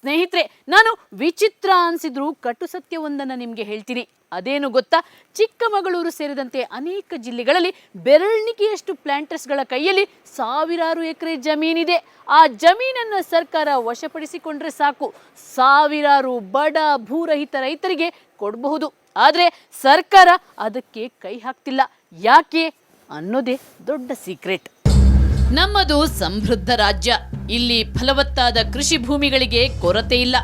ಸ್ನೇಹಿತರೆ, ನಾನು ವಿಚಿತ್ರ ಅನಿಸಿದ್ರು ಕಟು ಸತ್ಯವೊಂದನ್ನು ನಿಮಗೆ ಹೇಳ್ತೀನಿ. ಅದೇನು ಗೊತ್ತಾ? ಚಿಕ್ಕಮಗಳೂರು ಸೇರಿದಂತೆ ಅನೇಕ ಜಿಲ್ಲೆಗಳಲ್ಲಿ ಬೆರಳಿಕೆಯಷ್ಟು ಪ್ಲಾಂಟರ್ಸ್ಗಳ ಕೈಯಲ್ಲಿ ಸಾವಿರಾರು ಎಕರೆ ಜಮೀನಿದೆ. ಆ ಜಮೀನನ್ನು ಸರ್ಕಾರ ವಶಪಡಿಸಿಕೊಂಡ್ರೆ ಸಾಕು, ಸಾವಿರಾರು ಬಡ ಭೂರಹಿತ ರೈತರಿಗೆ ಕೊಡಬಹುದು. ಆದರೆ ಸರ್ಕಾರ ಅದಕ್ಕೆ ಕೈ ಹಾಕ್ತಿಲ್ಲ. ಯಾಕೆ ಅನ್ನೋದೇ ದೊಡ್ಡ ಸೀಕ್ರೆಟ್. ನಮ್ಮದು ಸಮೃದ್ಧ ರಾಜ್ಯ. ಇಲ್ಲಿ ಫಲವತ್ತಾದ ಕೃಷಿ ಭೂಮಿಗಳಿಗೆ ಕೊರತೆ ಇಲ್ಲ.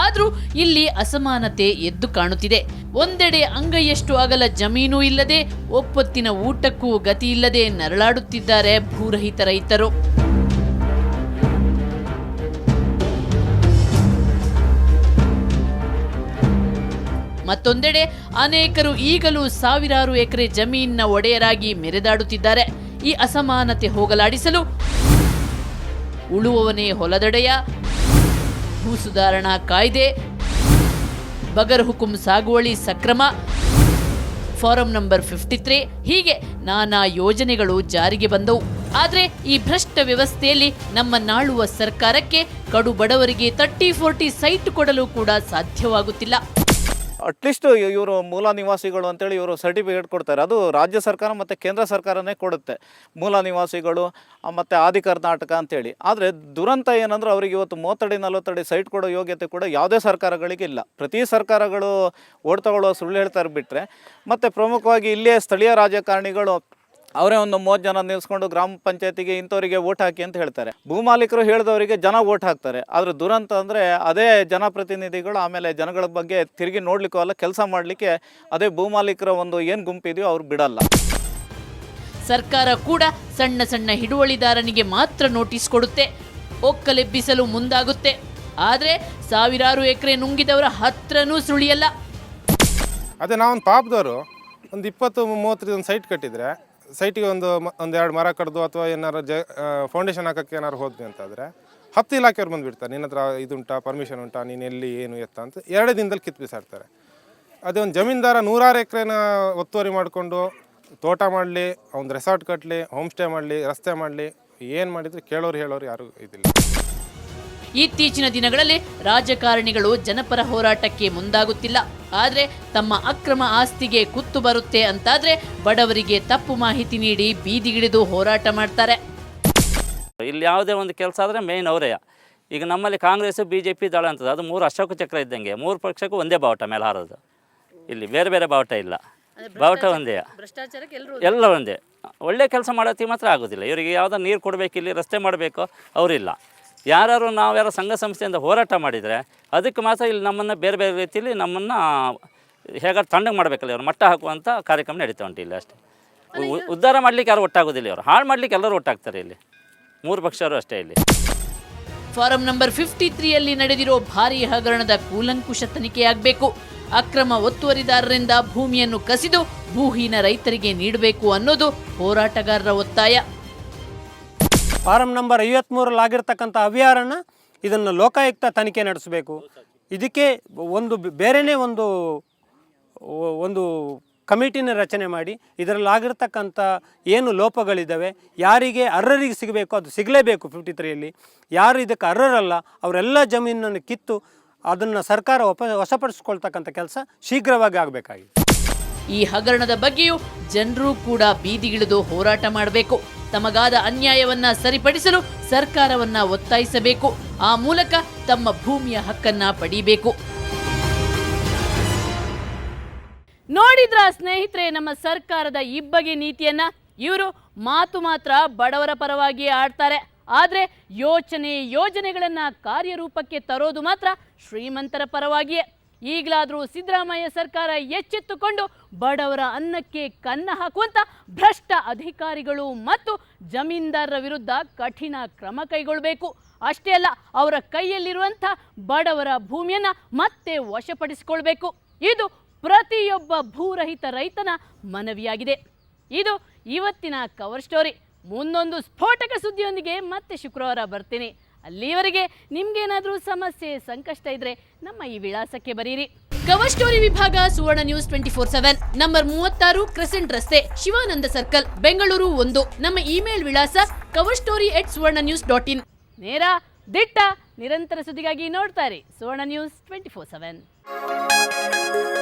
ಆದ್ರೂ ಇಲ್ಲಿ ಅಸಮಾನತೆ ಎದ್ದು ಕಾಣುತ್ತಿದೆ. ಒಂದೆಡೆ ಅಂಗೈಯಷ್ಟು ಅಗಲ ಜಮೀನು ಇಲ್ಲದೆ ಒಪ್ಪೊತ್ತಿನ ಊಟಕ್ಕೂ ಗತಿ ಇಲ್ಲದೆ ನರಳಾಡುತ್ತಿದ್ದಾರೆ ಭೂರಹಿತ ರೈತರು. ಮತ್ತೊಂದೆಡೆ ಅನೇಕರು ಈಗಲೂ ಸಾವಿರಾರು ಎಕರೆ ಜಮೀನಿನ ಒಡೆಯರಾಗಿ ಮೆರೆದಾಡುತ್ತಿದ್ದಾರೆ. ಈ ಅಸಮಾನತೆ ಹೋಗಲಾಡಿಸಲು ಉಳುವವನೇ ಹೊಲದಡೆಯ, ಭೂ ಸುಧಾರಣಾ ಕಾಯ್ದೆ, ಬಗರ್ ಹುಕುಂ ಸಾಗುವಳಿ ಸಕ್ರಮ, ಫಾರಂ ನಂಬರ್ 53 ಹೀಗೆ ನಾನಾ ಯೋಜನೆಗಳು ಜಾರಿಗೆ ಬಂದವು. ಆದರೆ ಈ ಭ್ರಷ್ಟ ವ್ಯವಸ್ಥೆಯಲ್ಲಿ ನಮ್ಮನ್ನಾಳುವ ಸರ್ಕಾರಕ್ಕೆ ಕಡು ಬಡವರಿಗೆ 30-40 ಸೈಟ್ ಕೊಡಲು ಕೂಡ ಸಾಧ್ಯವಾಗುತ್ತಿಲ್ಲ. ಅಟ್ಲೀಸ್ಟ್ ಇವರು ಮೂಲ ನಿವಾಸಿಗಳು ಅಂತೇಳಿ ಇವರು ಸರ್ಟಿಫಿಕೇಟ್ ಕೊಡ್ತಾರೆ. ಅದು ರಾಜ್ಯ ಸರ್ಕಾರ ಮತ್ತು ಕೇಂದ್ರ ಸರ್ಕಾರನೇ ಕೊಡುತ್ತೆ, ಮೂಲ ನಿವಾಸಿಗಳು ಮತ್ತು ಆದಿ ಕರ್ನಾಟಕ ಅಂತೇಳಿ. ಆದರೆ ದುರಂತ ಏನಂದ್ರೆ ಅವರಿಗೆ ಇವತ್ತು 30-40 ಅಡಿ ಸೈಟ್ ಕೊಡೋ ಯೋಗ್ಯತೆ ಕೂಡ ಯಾವುದೇ ಸರ್ಕಾರಗಳಿಗೆ ಇಲ್ಲ. ಪ್ರತಿ ಸರ್ಕಾರಗಳು ಓಡ್ ತಗೊಳ್ಳೋ ಸುಳ್ಳು ಹೇಳ್ತಾರೆ ಬಿಟ್ಟರೆ. ಮತ್ತು ಪ್ರಮುಖವಾಗಿ ಇಲ್ಲಿಯೇ ಸ್ಥಳೀಯ ರಾಜಕಾರಣಿಗಳು ಅವರೇ ಒಂದು 30 ಜನ ನಿಲ್ಲಿಸ್ಕೊಂಡು ಗ್ರಾಮ ಪಂಚಾಯತಿಗೆ ಇಂಥವರಿಗೆ ಓಟ್ ಹಾಕಿ ಅಂತ ಹೇಳ್ತಾರೆ. ಭೂಮಾಲೀಕರು ಹೇಳಿದವರಿಗೆ ಜನ ಓಟ್ ಹಾಕ್ತಾರೆ. ಆದರೆ ದುರಂತ ಅಂದರೆ ಅದೇ ಜನಪ್ರತಿನಿಧಿಗಳು ಆಮೇಲೆ ಜನಗಳ ಬಗ್ಗೆ ತಿರುಗಿ ನೋಡ್ಲಿಕ್ಕೂ ಅಲ್ಲ, ಕೆಲಸ ಮಾಡಲಿಕ್ಕೆ ಅದೇ ಭೂಮಾಲೀಕರ ಒಂದು ಏನು ಗುಂಪಿದೆಯೋ ಅವ್ರು ಬಿಡಲ್ಲ. ಸರ್ಕಾರ ಕೂಡ ಸಣ್ಣ ಸಣ್ಣ ಹಿಡುವಳಿದಾರನಿಗೆ ಮಾತ್ರ ನೋಟಿಸ್ ಕೊಡುತ್ತೆ, ಒಕ್ಕಲೆಬ್ಬಿಸಲು ಮುಂದಾಗುತ್ತೆ. ಆದರೆ ಸಾವಿರಾರು ಎಕರೆ ನುಂಗಿದವರ ಹತ್ರನೂ ಸುಳಿಯಲ್ಲ. ಅದೇ ನಾವೊಂದು ಪಾಪದವರು ಒಂದು 20-30 ಸೈಟ್ ಕಟ್ಟಿದರೆ, ಸೈಟಿಗೆ ಒಂದು 2 ಮರ ಕಡ್ದು ಅಥವಾ ಏನಾರು ಫೌಂಡೇಶನ್ ಹಾಕೋಕ್ಕೆ ಏನಾರು ಹೋದ್ವಿ ಅಂತಾದರೆ 10 ಇಲಾಖೆಯವ್ರು ಬಂದುಬಿಡ್ತಾರೆ. ನಿನ್ನ ಹತ್ರ ಇದುಂಟಾ, ಪರ್ಮಿಷನ್ ಉಂಟಾ, ನೀನು ಎಲ್ಲಿ ಏನು ಎತ್ತ ಅಂತ 2 ದಿನದಲ್ಲಿ ಕಿತ್ತು ಬಿಸಾಡ್ತಾರೆ. ಅದೇ ಒಂದು ಜಮೀನ್ದಾರ 100 ಎಕರೆನ ಒತ್ತುವರಿ ಮಾಡಿಕೊಂಡು ತೋಟ ಮಾಡಲಿ, ಒಂದು ರೆಸಾರ್ಟ್ ಕಟ್ಟಲಿ, ಹೋಮ್ ಸ್ಟೇ ಮಾಡಲಿ, ರಸ್ತೆ ಮಾಡಲಿ, ಏನು ಮಾಡಿದ್ರು ಹೇಳೋರು ಯಾರು ಇದಿಲ್ಲ. ಇತ್ತೀಚಿನ ದಿನಗಳಲ್ಲಿ ರಾಜಕಾರಣಿಗಳು ಜನಪರ ಹೋರಾಟಕ್ಕೆ ಮುಂದಾಗುತ್ತಿಲ್ಲ. ಆದರೆ ತಮ್ಮ ಅಕ್ರಮ ಆಸ್ತಿಗೆ ಕುತ್ತು ಬರುತ್ತೆ ಅಂತಾದ್ರೆ ಬಡವರಿಗೆ ತಪ್ಪು ಮಾಹಿತಿ ನೀಡಿ ಬೀದಿಗಿಳಿದು ಹೋರಾಟ ಮಾಡ್ತಾರೆ. ಇಲ್ಲಿ ಯಾವುದೇ ಒಂದು ಕೆಲಸ ಆದರೆ ಮೇಯ್ನ್ ಅವರೇ. ಈಗ ನಮ್ಮಲ್ಲಿ ಕಾಂಗ್ರೆಸ್ BJP ದಳ ಅಂತದೆ, ಅದು 3 ಅಶೋಕ ಚಕ್ರ ಇದ್ದಂಗೆ 3 ಪಕ್ಷಕ್ಕೂ ಒಂದೇ ಬಾವುಟ ಮೇಲೆ ಹಾರೋದು. ಇಲ್ಲಿ ಬೇರೆ ಬೇರೆ ಬಾವುಟ ಇಲ್ಲ, ಬಾವುಟ ಒಂದೇ, ಎಲ್ಲ ಒಂದೇ. ಒಳ್ಳೆ ಕೆಲಸ ಮಾಡೋತ್ತಿಗೆ ಮಾತ್ರ ಆಗೋದಿಲ್ಲ. ಇವರಿಗೆ ಯಾವುದೋ ನೀರು ಕೊಡಬೇಕು, ಇಲ್ಲಿ ರಸ್ತೆ ಮಾಡಬೇಕು, ಅವರಿಲ್ಲ. ಯಾರು ನಾವ್ಯಾರೋ ಸಂಘ ಸಂಸ್ಥೆಯಿಂದ ಹೋರಾಟ ಮಾಡಿದರೆ ಅದಕ್ಕೆ ಮಾತ್ರ ಇಲ್ಲಿ ನಮ್ಮನ್ನು ಬೇರೆ ಬೇರೆ ರೀತಿಯಲ್ಲಿ ನಮ್ಮನ್ನು ಹೇಗಾದ್ರು ತಣ್ಣಗೆ ಮಾಡಬೇಕಲ್ಲ, ಇವರು ಮಟ್ಟ ಹಾಕುವಂಥ ಕಾರ್ಯಕ್ರಮ ನಡೀತಾ ಉಂಟು ಇಲ್ಲಿ ಅಷ್ಟೇ. ಉದ್ಧಾರ ಮಾಡಲಿಕ್ಕೆ ಯಾರು ಒಟ್ಟಾಗೋದಿಲ್ಲ, ಇವರು ಹಾಳು ಮಾಡಲಿಕ್ಕೆ ಎಲ್ಲರೂ ಒಟ್ಟಾಗ್ತಾರೆ. ಇಲ್ಲಿ 3 ಪಕ್ಷರು ಅಷ್ಟೇ. ಇಲ್ಲಿ ಫಾರಂ ನಂಬರ್ 53ಯಲ್ಲಿ ನಡೆದಿರೋ ಭಾರೀ ಹಗರಣದ ಕೂಲಂಕುಷ ತನಿಖೆಯಾಗಬೇಕು. ಅಕ್ರಮ ಒತ್ತುವರಿದಾರರಿಂದ ಭೂಮಿಯನ್ನು ಕಸಿದು ಭೂಹೀನ ರೈತರಿಗೆ ನೀಡಬೇಕು ಅನ್ನೋದು ಹೋರಾಟಗಾರರ ಒತ್ತಾಯ. ಫಾರಂ ನಂಬರ್ 53ರಲ್ಲಿ ಆಗಿರ್ತಕ್ಕಂಥ ಅವ್ಯಾರಣ ಇದನ್ನು ಲೋಕಾಯುಕ್ತ ತನಿಖೆ ನಡೆಸಬೇಕು. ಇದಕ್ಕೆ ಒಂದು ಬೇರೆಯೇ ಒಂದು ಕಮಿಟಿನ ರಚನೆ ಮಾಡಿ ಇದರಲ್ಲಿ ಆಗಿರ್ತಕ್ಕಂಥ ಏನು ಲೋಪಗಳಿದ್ದಾವೆ, ಯಾರಿಗೆ ಅರ್ಹರಿಗೆ ಸಿಗಬೇಕು ಅದು ಸಿಗಲೇಬೇಕು. 53ಯಲ್ಲಿ ಯಾರು ಇದಕ್ಕೆ ಅರ್ಹರಲ್ಲ ಅವರೆಲ್ಲ ಜಮೀನನ್ನು ಕಿತ್ತು ಅದನ್ನು ಸರ್ಕಾರ ವಶಪಡಿಸ್ಕೊಳ್ತಕ್ಕಂಥ ಕೆಲಸ ಶೀಘ್ರವಾಗಿ ಆಗಬೇಕಾಗಿದೆ. ಈ ಹಗರಣದ ಬಗ್ಗೆಯೂ ಜನರು ಕೂಡ ಬೀದಿಗಿಳಿದು ಹೋರಾಟ ಮಾಡಬೇಕು. ತಮಗಾದ ಅನ್ಯಾಯವನ್ನ ಸರಿಪಡಿಸಲು ಸರ್ಕಾರವನ್ನ ಒತ್ತಾಯಿಸಬೇಕು. ಆ ಮೂಲಕ ತಮ್ಮ ಭೂಮಿಯ ಹಕ್ಕನ್ನ ಪಡೀಬೇಕು. ನೋಡಿದ್ರ ಸ್ನೇಹಿತರೆ ನಮ್ಮ ಸರ್ಕಾರದ ಇಬ್ಬಗೆ ನೀತಿಯನ್ನ? ಇವರು ಮಾತು ಮಾತ್ರ ಬಡವರ ಪರವಾಗಿ ಆಡ್ತಾರೆ, ಆದ್ರೆ ಯೋಜನೆಗಳನ್ನ ಕಾರ್ಯರೂಪಕ್ಕೆ ತರೋದು ಮಾತ್ರ ಶ್ರೀಮಂತರ ಪರವಾಗಿಯೇ. ಈಗಲಾದರೂ ಸಿದ್ದರಾಮಯ್ಯ ಸರ್ಕಾರ ಎಚ್ಚೆತ್ತುಕೊಂಡು ಬಡವರ ಅನ್ನಕ್ಕೆ ಕನ್ನ ಹಾಕುವಂತ ಭ್ರಷ್ಟ ಅಧಿಕಾರಿಗಳು ಮತ್ತು ಜಮೀನ್ದಾರರ ವಿರುದ್ಧ ಕಠಿಣ ಕ್ರಮ ಕೈಗೊಳ್ಳಬೇಕು. ಅಷ್ಟೇ ಅಲ್ಲ, ಅವರ ಕೈಯಲ್ಲಿರುವಂಥ ಬಡವರ ಭೂಮಿಯನ್ನ ಮತ್ತೆ ವಶಪಡಿಸಿಕೊಳ್ಬೇಕು. ಇದು ಪ್ರತಿಯೊಬ್ಬ ಭೂರಹಿತ ರೈತನ ಮನವಿಯಾಗಿದೆ. ಇದು ಇವತ್ತಿನ ಕವರ್ ಸ್ಟೋರಿ. ಮುಂದೊಂದು ಸ್ಫೋಟಕ ಸುದ್ದಿಯೊಂದಿಗೆ ಮತ್ತೆ ಶುಕ್ರವಾರ ಬರ್ತೀನಿ. ಅಲ್ಲಿವರೆಗೆ ನಿಮ್ಗೇನಾದರೂ ಸಮಸ್ಯೆ ಸಂಕಷ್ಟ ಇದ್ರೆ ನಮ್ಮ ಈ ವಿಳಾಸಕ್ಕೆ ಬರೀರಿ. ಕವರ್ ಸ್ಟೋರಿ ವಿಭಾಗ ಸುವರ್ಣ ನ್ಯೂಸ್ 24/7, ನಂಬರ್ 36 ಕ್ರೆಸೆಂಟ್ ರಸ್ತೆ, ಶಿವಾನಂದ ಸರ್ಕಲ್, ಬೆಂಗಳೂರು 1. ನಮ್ಮ ಇಮೇಲ್ ವಿಳಾಸ coverstory@suvarnanews.in. ನೇರ ದಿಟ್ಟ ನಿರಂತರ ಸುದ್ದಿಗಾಗಿ ನೋಡ್ತಾರೆ ಸುವರ್ಣ ನ್ಯೂಸ್ 24/7.